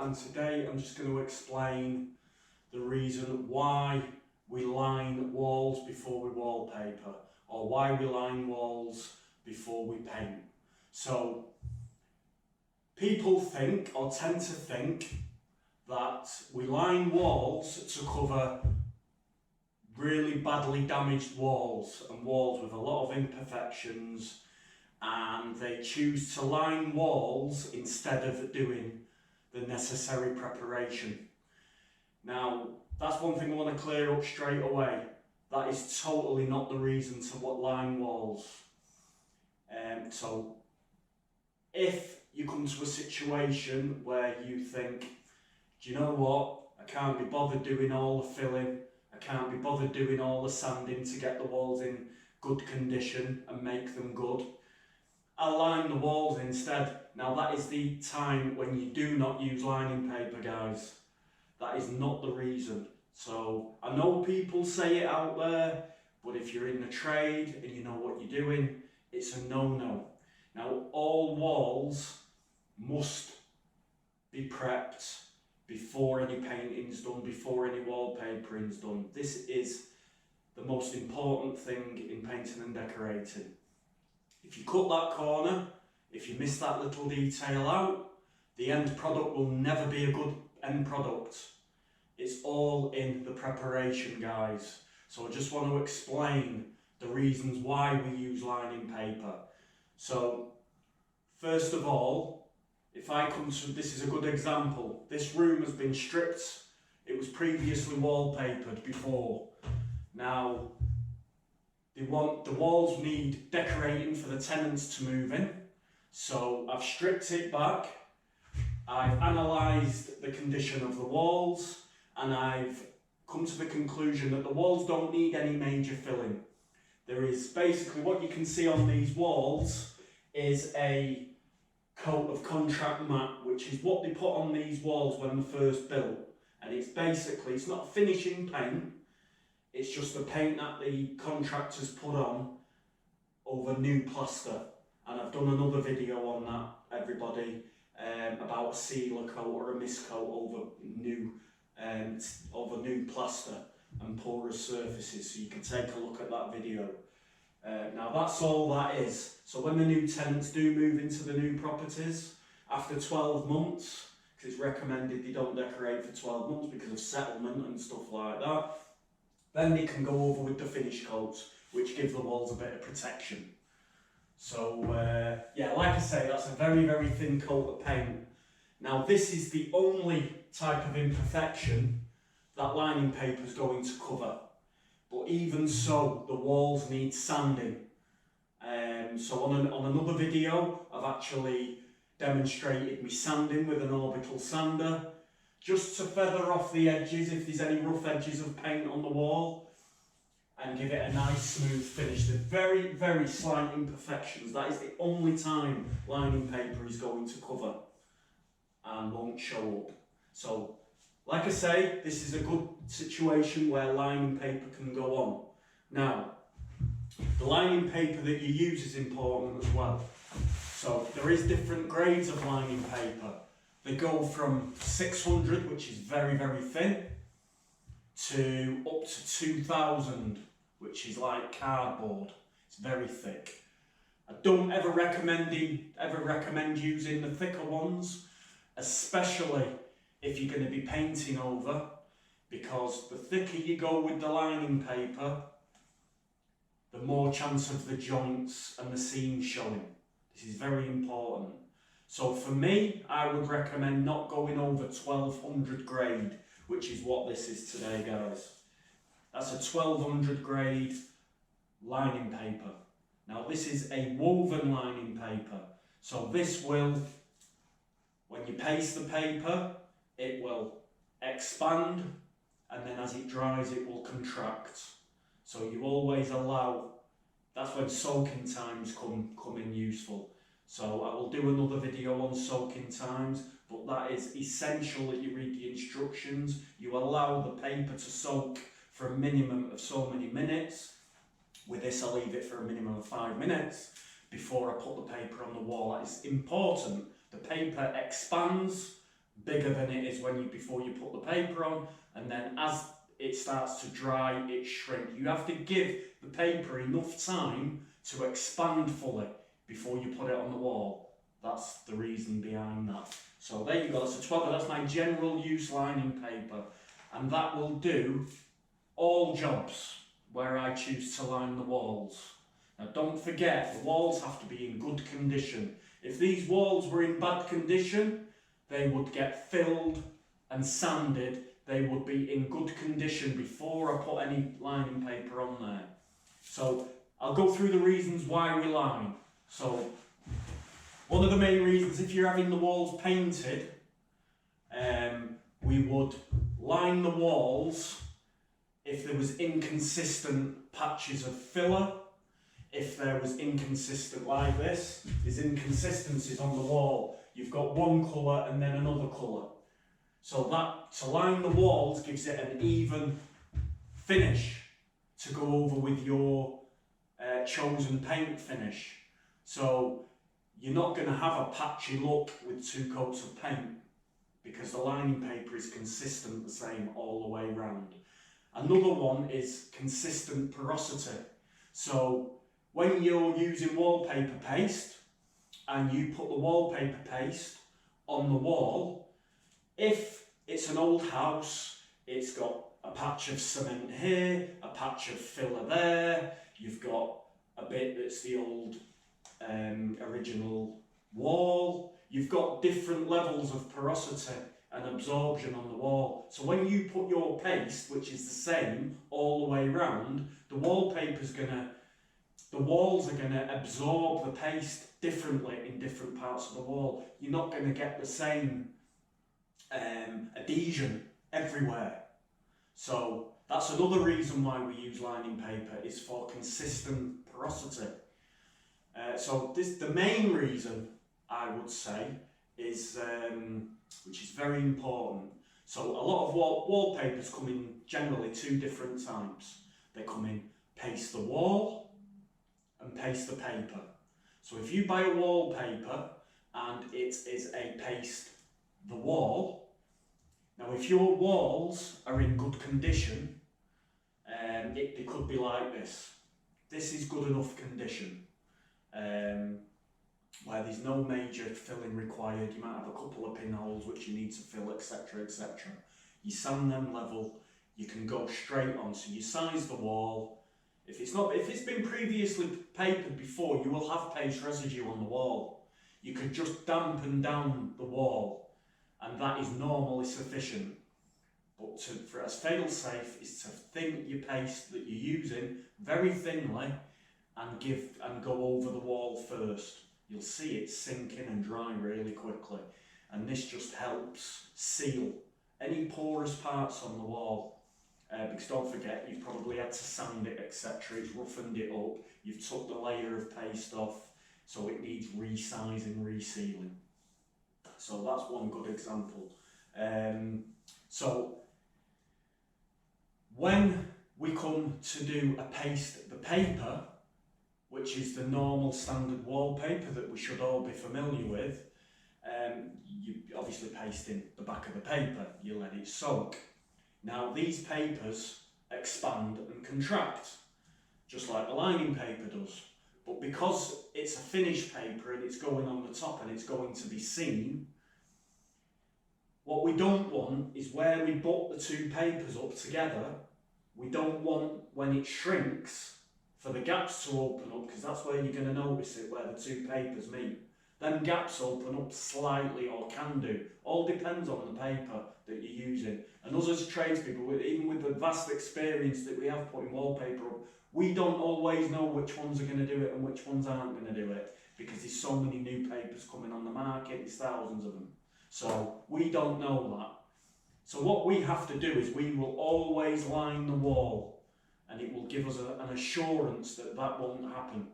And today I'm just going to explain the reason why we line walls before we wallpaper, or why we line walls before we paint. So people think, or tend to think, that we line walls to cover really badly damaged walls and walls with a lot of imperfections, and they choose to line walls instead of doing the necessary preparation. Now, that's one thing I want to clear up straight away. That is totally not the reason to line walls. So, if you come to a situation where you think, do you know what, I can't be bothered doing all the filling, I can't be bothered doing all the sanding to get the walls in good condition and make them good, I'll line the walls instead. Now that is the time when you do not use lining paper, guys. That is not the reason. So I know people say it out there, but if you're in the trade and you know what you're doing, it's a no-no. Now all walls must be prepped before any painting's done, before any wallpapering's done. This is the most important thing in painting and decorating. If you cut that corner, if you miss that little detail out, the end product will never be a good end product. It's all in the preparation, guys. So I just want to explain the reasons why we use lining paper. So, first of all, if I come to, this is a good example. This room has been stripped. It was previously wallpapered before. Now, the walls need decorating for the tenants to move in. So I've stripped it back, I've analysed the condition of the walls, and I've come to the conclusion that the walls don't need any major filling. There is basically, what you can see on these walls is a coat of contract matte, which is what they put on these walls when they're first built. And it's basically, it's not finishing paint, it's just the paint that the contractors put on over new plaster. And I've done another video on that, everybody, about a sealer coat or a mist coat over new plaster and porous surfaces. So you can take a look at that video. Now that's all that is. So when the new tenants do move into the new properties, after 12 months, because it's recommended they don't decorate for 12 months because of settlement and stuff like that, then they can go over with the finish coats, which give the walls a bit of protection. So yeah, like I say, that's a very, very thin coat of paint. Now this is the only type of imperfection that lining paper is going to cover. But even so, the walls need sanding. So on another video, I've actually demonstrated me sanding with an orbital sander, just to feather off the edges if there's any rough edges of paint on the wall, and give it a nice smooth finish. The very, very slight imperfections, that is the only time lining paper is going to cover and won't show up. So, like I say, this is a good situation where lining paper can go on. Now, the lining paper that you use is important as well. So, there is different grades of lining paper. They go from 600, which is very, very thin, to up to 2000, which is like cardboard. It's very thick. I don't ever recommend using the thicker ones, especially if you're going to be painting over, because the thicker you go with the lining paper, the more chance of the joints and the seams showing. This is very important. So for me, I would recommend not going over 1200 grade, which is what this is today, guys. That's a 1200 grade lining paper. Now this is a woven lining paper. So this will, when you paste the paper, it will expand, and then as it dries it will contract. So you always allow, that's when soaking times come in useful. So I will do another video on soaking times, but that is essential that you read the instructions. You allow the paper to soak for a minimum of so many minutes. With this, I leave it for a minimum of 5 minutes before I put the paper on the wall. It's important. The paper expands bigger than it is before you put the paper on, and then as it starts to dry, it shrinks. You have to give the paper enough time to expand fully before you put it on the wall. That's the reason behind that. So there you go, that's a 12, that's my general use lining paper, and that will do all jobs where I choose to line the walls. Now don't forget, the walls have to be in good condition. If these walls were in bad condition, they would get filled and sanded. They would be in good condition before I put any lining paper on there. So I'll go through the reasons why we line. So one of the main reasons, if you're having the walls painted, we would line the walls if there was inconsistent patches of filler, if there was inconsistent like this, there's inconsistencies on the wall. You've got one colour and then another colour. So that, to line the walls gives it an even finish to go over with your chosen paint finish. So you're not going to have a patchy look with 2 coats of paint because the lining paper is consistent the same all the way round. Another one is consistent porosity. So when you're using wallpaper paste and you put the wallpaper paste on the wall, if it's an old house, it's got a patch of cement here, a patch of filler there, you've got a bit that's the old original wall, you've got different levels of porosity and absorption on the wall. So when you put your paste, which is the same all the way round, the walls are gonna absorb the paste differently in different parts of the wall. You're not gonna get the same adhesion everywhere. So that's another reason why we use lining paper, is for consistent porosity. So the main reason, I would say, is which is very important. So a lot of wallpapers come in generally 2 different types. They come in paste the wall and paste the paper. So if you buy a wallpaper and it is a paste the wall, now if your walls are in good condition, they could be like this. This is good enough condition. Where there's no major filling required. You might have a couple of pinholes which you need to fill, etc, etc. You sand them level, you can go straight on. So you size the wall. If it's been previously papered before, you will have paste residue on the wall. You could just dampen down the wall, and that is normally sufficient. But for as fail safe is to thin your paste that you're using very thinly and go over the wall first. You'll see it sink in and dry really quickly, and this just helps seal any porous parts on the wall. Because don't forget, you've probably had to sand it, etc. It's roughened it up. You've took the layer of paste off, so it needs resizing, resealing. So that's one good example. So when we come to do a paste the paper, which is the normal standard wallpaper that we should all be familiar with, you obviously paste in the back of the paper, you let it soak. Now these papers expand and contract, just like the lining paper does. But because it's a finished paper and it's going on the top and it's going to be seen, what we don't want is where we butt the 2 papers up together, we don't want, when it shrinks, for the gaps to open up, because that's where you're going to notice it, where the 2 papers meet. Then gaps open up slightly, or can do. All depends on the paper that you're using. And us as tradespeople, even with the vast experience that we have putting wallpaper up, we don't always know which ones are going to do it and which ones aren't going to do it, because there's so many new papers coming on the market, there's thousands of them. So we don't know that. So what we have to do is we will always line the wall, and it will give us an assurance that that won't happen,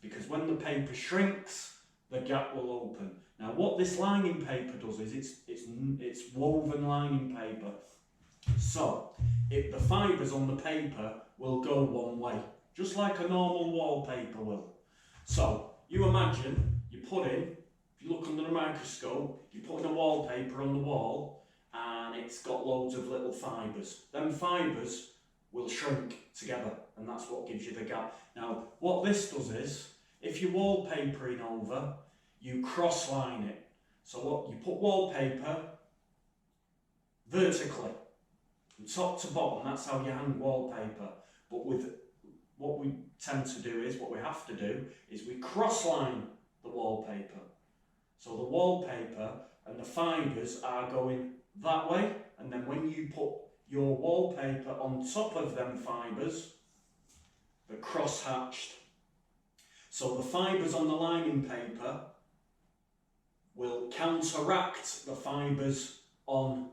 because when the paper shrinks, the gap will open. Now what this lining paper does is it's woven lining paper. So the fibres on the paper will go one way, just like a normal wallpaper will. So you imagine you put in, if you look under a microscope, you put in a wallpaper on the wall and it's got loads of little fibres. Them fibres will shrink together and that's what gives you the gap. Now what this does is, if you're wallpapering over, you cross line it. So what you put wallpaper vertically, from top to bottom, that's how you hang wallpaper. But with what we tend to do is, what we have to do, is we cross line the wallpaper. So the wallpaper and the fibres are going that way, and then when you put your wallpaper on top of them fibres, they're cross-hatched. So the fibres on the lining paper will counteract the fibres on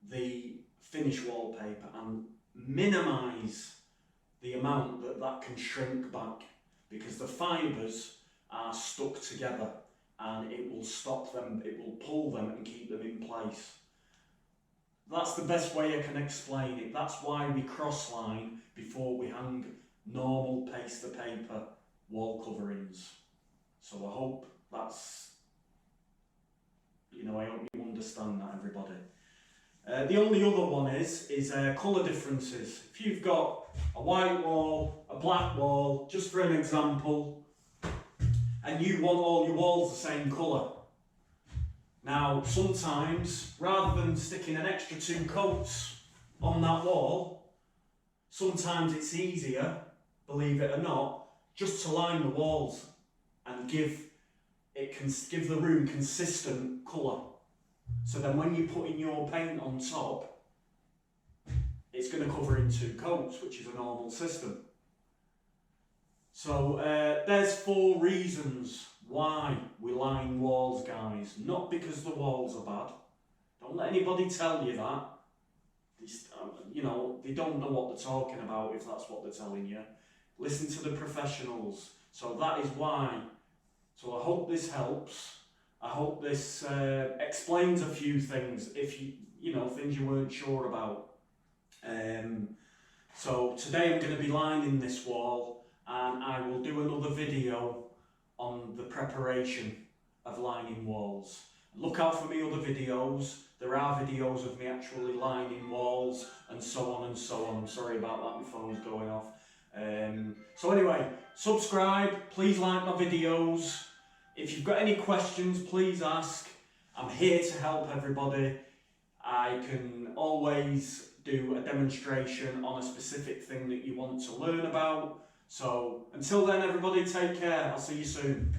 the finished wallpaper and minimise the amount that can shrink back, because the fibres are stuck together and it will stop them, it will pull them and keep them in place. That's the best way I can explain it. That's why we cross line before we hang normal paste paper wall coverings. So I hope that's, I hope you understand that, everybody. The only other one is colour differences. If you've got a white wall, a black wall, just for an example, and you want all your walls the same colour. Now, sometimes, rather than sticking an extra 2 coats on that wall, sometimes it's easier, believe it or not, just to line the walls and give the room consistent colour. So then when you put in your paint on top, it's going to cover in 2 coats, which is a normal system. So there's 4 reasons why we line walls, guys. Not because the walls are bad. Don't let anybody tell you that. They don't know what they're talking about if that's what they're telling you. Listen to the professionals. So that is why. So I hope this helps. I hope this explains a few things, if things you weren't sure about. So today I'm going to be lining this wall, and I will do another video on the preparation of lining walls. Look out for me other videos. There are videos of me actually lining walls and so on and so on. I'm sorry about that, my phone's going off. So anyway, subscribe, please like my videos. If you've got any questions, please ask. I'm here to help everybody. I can always do a demonstration on a specific thing that you want to learn about. So until then, everybody, take care. I'll see you soon.